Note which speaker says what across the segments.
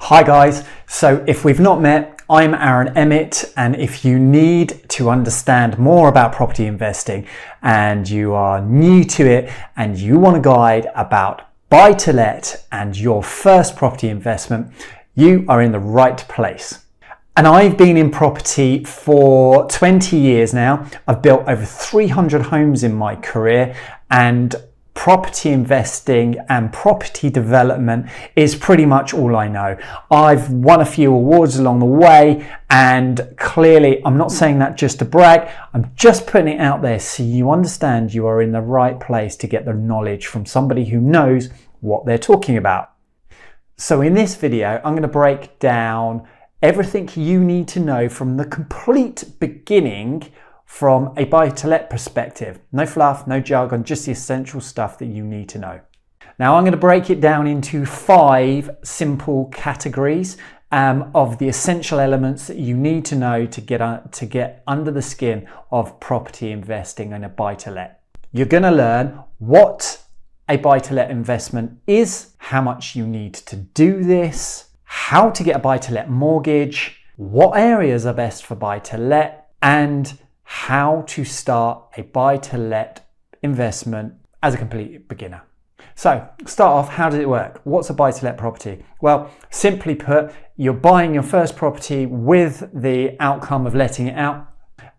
Speaker 1: Hi guys, so if we've not met, I'm Aaron Emmett, and if you need to understand more about property investing and you are new to it and you want a guide about buy to let and your first property investment, you are in the right place. And I've been in property for 20 years now. I've built over 300 homes in my career, and property investing and property development is pretty much all I know. I've won a few awards along the way, and clearly I'm not saying that just to brag. I'm just putting it out there so you understand you are in the right place to get the knowledge from somebody who knows what they're talking about. So in this video, I'm going to break down everything you need to know from the complete beginning from a buy-to-let perspective. No fluff, no jargon, just the essential stuff that you need to know. Now I'm going to break it down into 5 simple categories of the essential elements that you need to know to get under the skin of property investing and a buy-to-let. You're going to learn what a buy-to-let investment is, how much you need to do this, how to get a buy-to-let mortgage, what areas are best for buy-to-let, and how to start a buy-to-let investment as a complete beginner. So, start off, how does it work? What's a buy-to-let property? Well, simply put, you're buying your first property with the outcome of letting it out,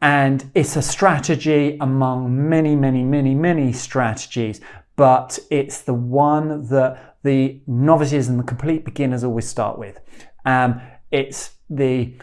Speaker 1: and it's a strategy among many strategies, but it's the one that the novices and the complete beginners always start with. It's the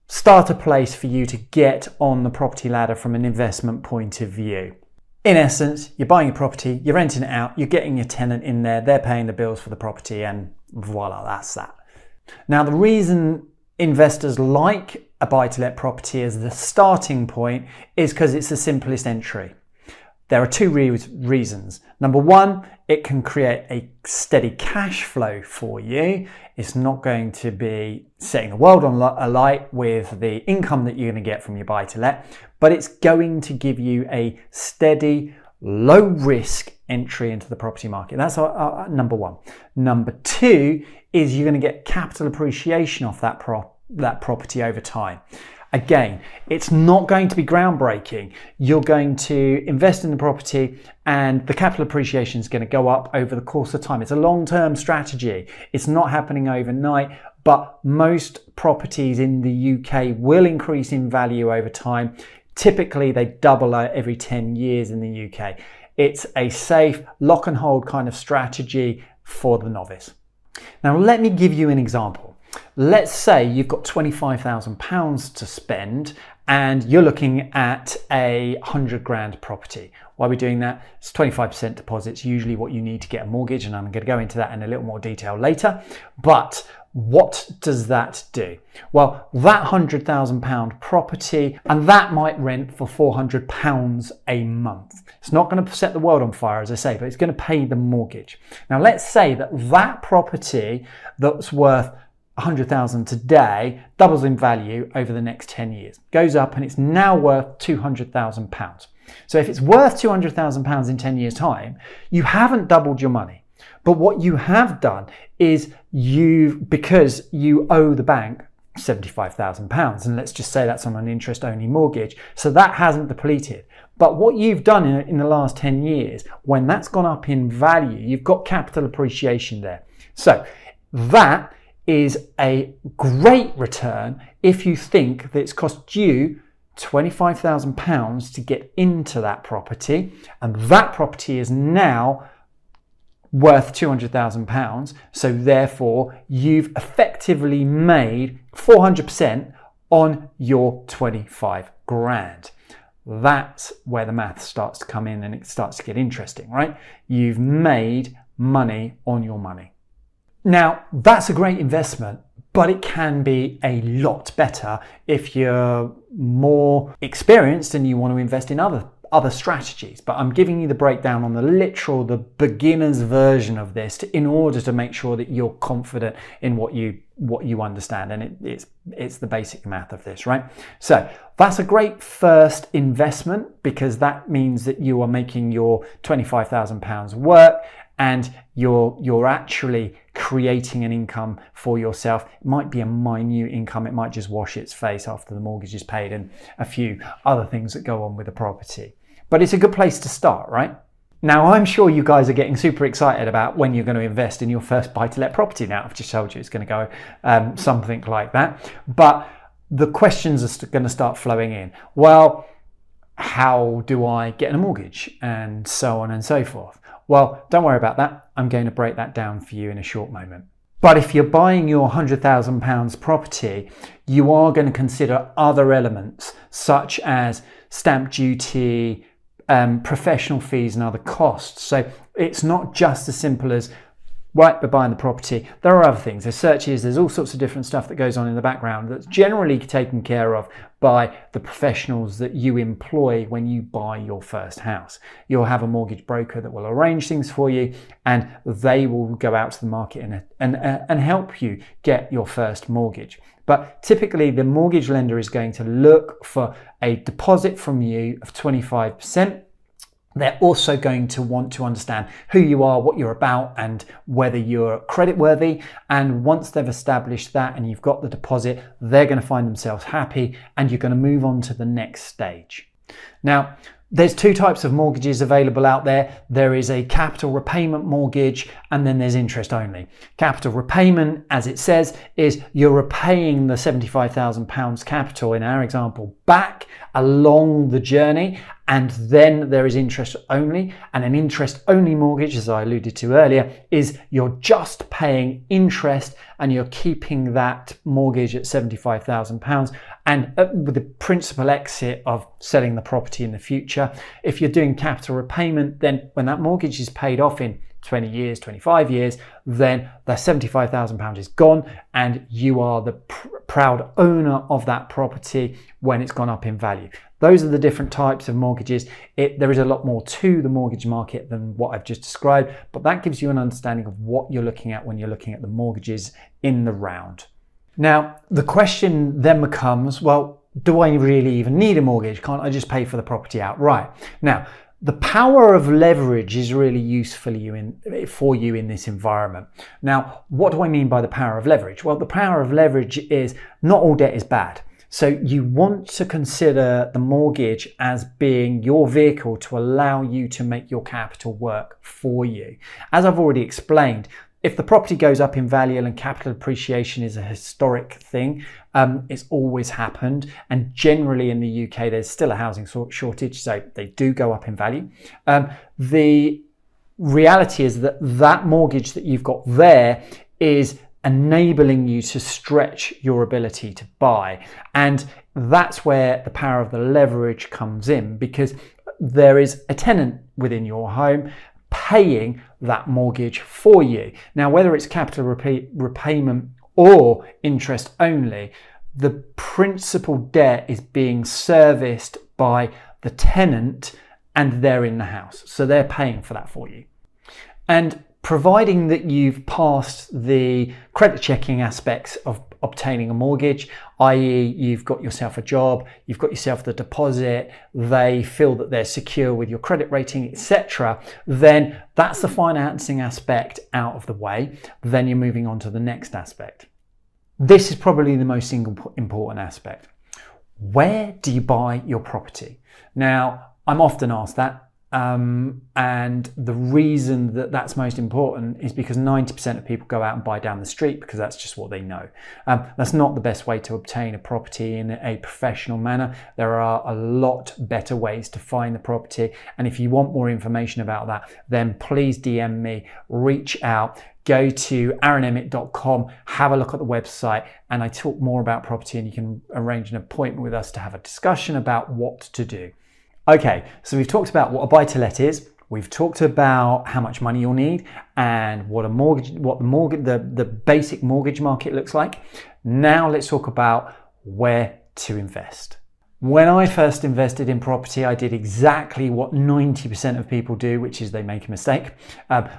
Speaker 1: starter place for you to get on the property ladder from an investment point of view. In essence, you're buying a property, you're renting it out, you're getting your tenant in there, they're paying the bills for the property, and voila, that's that. Now, the reason investors like a buy-to-let property as the starting point is because it's the simplest entry. There are 2 reasons. Number 1, it can create a steady cash flow for you. It's not going to be setting the world on alight with the income that you're going to get from your buy-to-let, but it's going to give you a steady, low-risk entry into the property market. That's number 1. Number 2 is you're going to get capital appreciation off that property over time. Again, it's not going to be groundbreaking. You're going to invest in the property and the capital appreciation is going to go up over the course of time. It's a long-term strategy. It's not happening overnight, but most properties in the UK will increase in value over time. Typically, they double every 10 years in the UK. It's a safe lock and hold kind of strategy for the novice. Now, let me give you an example. Let's say you've got £25,000 to spend and you're looking at a 100 grand property. Why are we doing that? It's 25% deposits, usually what you need to get a mortgage, and I'm going to go into that in a little more detail later. But what does that do? Well, that £100,000 property, and that might rent for £400 a month. It's not going to set the world on fire, as I say, but it's going to pay the mortgage. Now, let's say that property that's worth 100,000 today doubles in value over the next 10 years, goes up, and it's now worth £200,000. So if it's worth £200,000 in 10 years time, you haven't doubled your money. But what you have done is because you owe the bank £75,000, and let's just say that's on an interest only mortgage, so that hasn't depleted. But what you've done in the last 10 years, when that's gone up in value, you've got capital appreciation there. So that is a great return if you think that it's cost you £25,000 to get into that property, and that property is now worth £200,000. So therefore, you've effectively made 400% on your 25 grand. That's where the math starts to come in and it starts to get interesting, right? You've made money on your money. Now, that's a great investment, but it can be a lot better if you're more experienced and you want to invest in other strategies. But I'm giving you the breakdown on the beginner's version of this in order to make sure that you're confident in what you understand. And it's the basic math of this, right? So that's a great first investment because that means that you are making your £25,000 work, and you're actually creating an income for yourself. It might be a minute income, it might just wash its face after the mortgage is paid and a few other things that go on with the property. But it's a good place to start, right? Now, I'm sure you guys are getting super excited about when you're going to invest in your first buy-to-let property. Now, I've just told you it's going to go something like that. But the questions are going to start flowing in. Well, how do I get a mortgage? And so on and so forth. Well, don't worry about that. I'm going to break that down for you in a short moment. But if you're buying your £100,000 property, you are going to consider other elements such as stamp duty, professional fees and other costs. So it's not just as simple as, right, we're buying the property. There are other things. There's searches, there's all sorts of different stuff that goes on in the background that's generally taken care of by the professionals that you employ when you buy your first house. You'll have a mortgage broker that will arrange things for you, and they will go out to the market and help you get your first mortgage. But typically the mortgage lender is going to look for a deposit from you of 25%. They're also going to want to understand who you are, what you're about, and whether you're creditworthy. And once they've established that and you've got the deposit, they're going to find themselves happy and you're going to move on to the next stage. Now, there's two types of mortgages available out there. There is a capital repayment mortgage and then there's interest only. Capital repayment, as it says, is you're repaying the £75,000 capital, in our example, back along the journey, and then there is interest only. And an interest only mortgage, as I alluded to earlier, is you're just paying interest and you're keeping that mortgage at £75,000 and with the principal exit of selling the property in the future. If you're doing capital repayment, then when that mortgage is paid off in 20 years, 25 years, then the £75,000 is gone and you are the proud owner of that property when it's gone up in value. Those are the different types of mortgages. There is a lot more to the mortgage market than what I've just described, but that gives you an understanding of what you're looking at when you're looking at the mortgages in the round. Now, the question then becomes, well, do I really even need a mortgage? Can't I just pay for the property outright? Now, the power of leverage is really useful for you in this environment. Now, what do I mean by the power of leverage? Well, the power of leverage is not all debt is bad. So you want to consider the mortgage as being your vehicle to allow you to make your capital work for you. As I've already explained, if the property goes up in value and capital appreciation is a historic thing, it's always happened. And generally in the UK, there's still a housing shortage, so they do go up in value. The reality is that that mortgage that you've got there is enabling you to stretch your ability to buy. And that's where the power of the leverage comes in, because there is a tenant within your home paying that mortgage for you. Now, whether it's capital repayment or interest only, the principal debt is being serviced by the tenant and they're in the house. So they're paying for that for you. And providing that you've passed the credit checking aspects of obtaining a mortgage, i.e. you've got yourself a job, you've got yourself the deposit, they feel that they're secure with your credit rating, etc., then that's the financing aspect out of the way. Then you're moving on to the next aspect. This is probably the most important aspect. Where do you buy your property? Now, I'm often asked that. And the reason that that's most important is because 90% of people go out and buy down the street because that's just what they know. That's not the best way to obtain a property in a professional manner. There are a lot better ways to find the property. And if you want more information about that, then please DM me, reach out, go to aaronemmett.com, have a look at the website, and I talk more about property and you can arrange an appointment with us to have a discussion about what to do. Okay, so we've talked about what a buy-to-let is. We've talked about how much money you'll need and what the basic mortgage market looks like. Now let's talk about where to invest. When I first invested in property, I did exactly what 90% of people do, which is they make a mistake.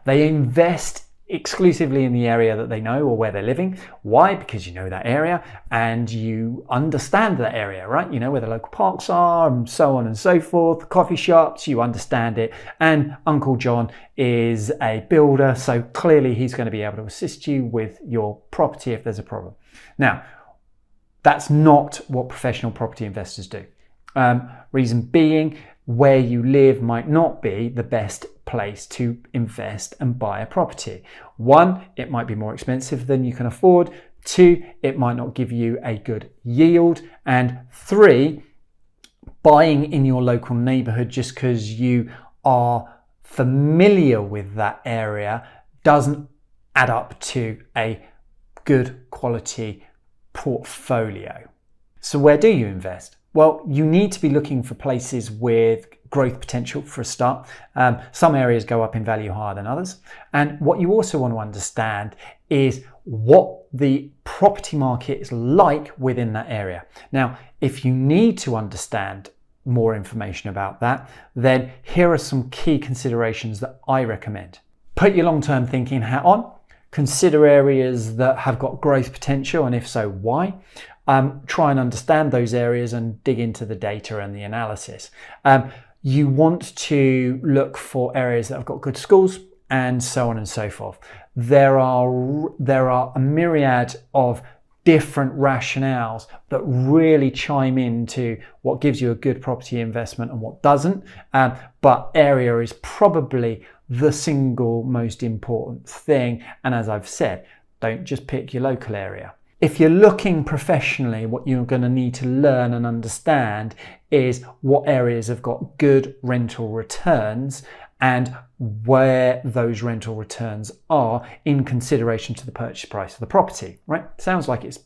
Speaker 1: They invest exclusively in the area that they know or where they're living. Why? Because you know that area and you understand that area, right? You know where the local parks are and so on and so forth, coffee shops, you understand it. And Uncle John is a builder, so clearly he's going to be able to assist you with your property if there's a problem. Now, that's not what professional property investors do. Reason being, where you live might not be the best place to invest and buy a property. One, it might be more expensive than you can afford. Two, it might not give you a good yield. And three, buying in your local neighborhood just because you are familiar with that area doesn't add up to a good quality portfolio. So where do you invest? Well, you need to be looking for places with growth potential for a start. Some areas go up in value higher than others. And what you also want to understand is what the property market is like within that area. Now, if you need to understand more information about that, then here are some key considerations that I recommend. Put your long-term thinking hat on. Consider areas that have got growth potential, and if so, why? Try and understand those areas and dig into the data and the analysis. You want to look for areas that have got good schools and so on and so forth. There are a myriad of different rationales that really chime into what gives you a good property investment and what doesn't. But area is probably the single most important thing. And as I've said, don't just pick your local area. If you're looking professionally, what you're going to need to learn and understand is what areas have got good rental returns and where those rental returns are in consideration to the purchase price of the property, right? Sounds like it's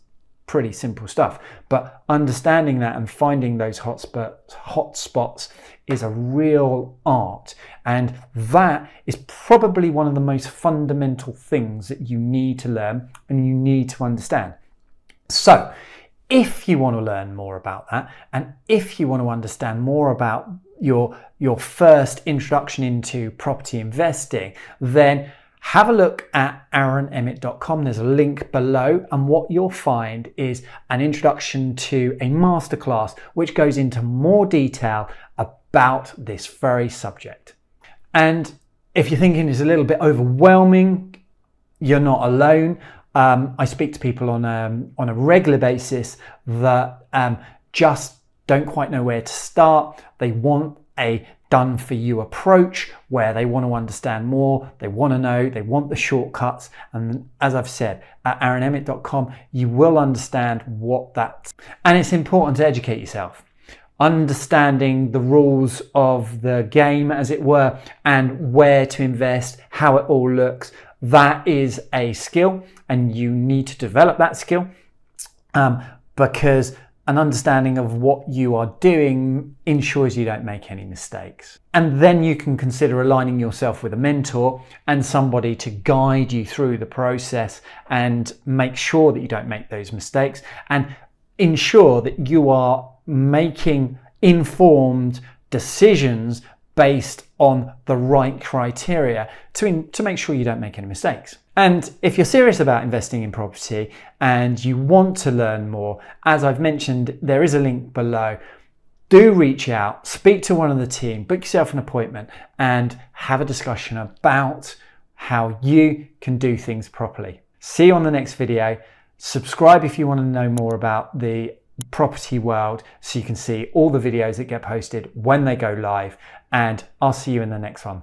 Speaker 1: pretty simple stuff, but understanding that and finding those hot spots is a real art. And that is probably one of the most fundamental things that you need to learn and you need to understand. So if you want to learn more about that, and if you want to understand more about your first introduction into property investing, then have a look at aaronemmett.com. There's a link below, and what you'll find is an introduction to a masterclass which goes into more detail about this very subject. And if you're thinking it's a little bit overwhelming, you're not alone. I speak to people on a regular basis that just don't quite know where to start. They want a done-for-you approach where they want to understand more, they want to know, they want the shortcuts. And as I've said, at aaronemmett.com, you will understand what that's. And it's important to educate yourself. Understanding the rules of the game, as it were, and where to invest, how it all looks. That is a skill, and you need to develop that skill because an understanding of what you are doing ensures you don't make any mistakes. And then you can consider aligning yourself with a mentor and somebody to guide you through the process and make sure that you don't make those mistakes and ensure that you are making informed decisions based on the right criteria to make sure you don't make any mistakes. And if you're serious about investing in property and you want to learn more, as I've mentioned, there is a link below. Do reach out, speak to one of the team, book yourself an appointment and have a discussion about how you can do things properly. See you on the next video. Subscribe if you want to know more about the property world so you can see all the videos that get posted when they go live, and I'll see you in the next one.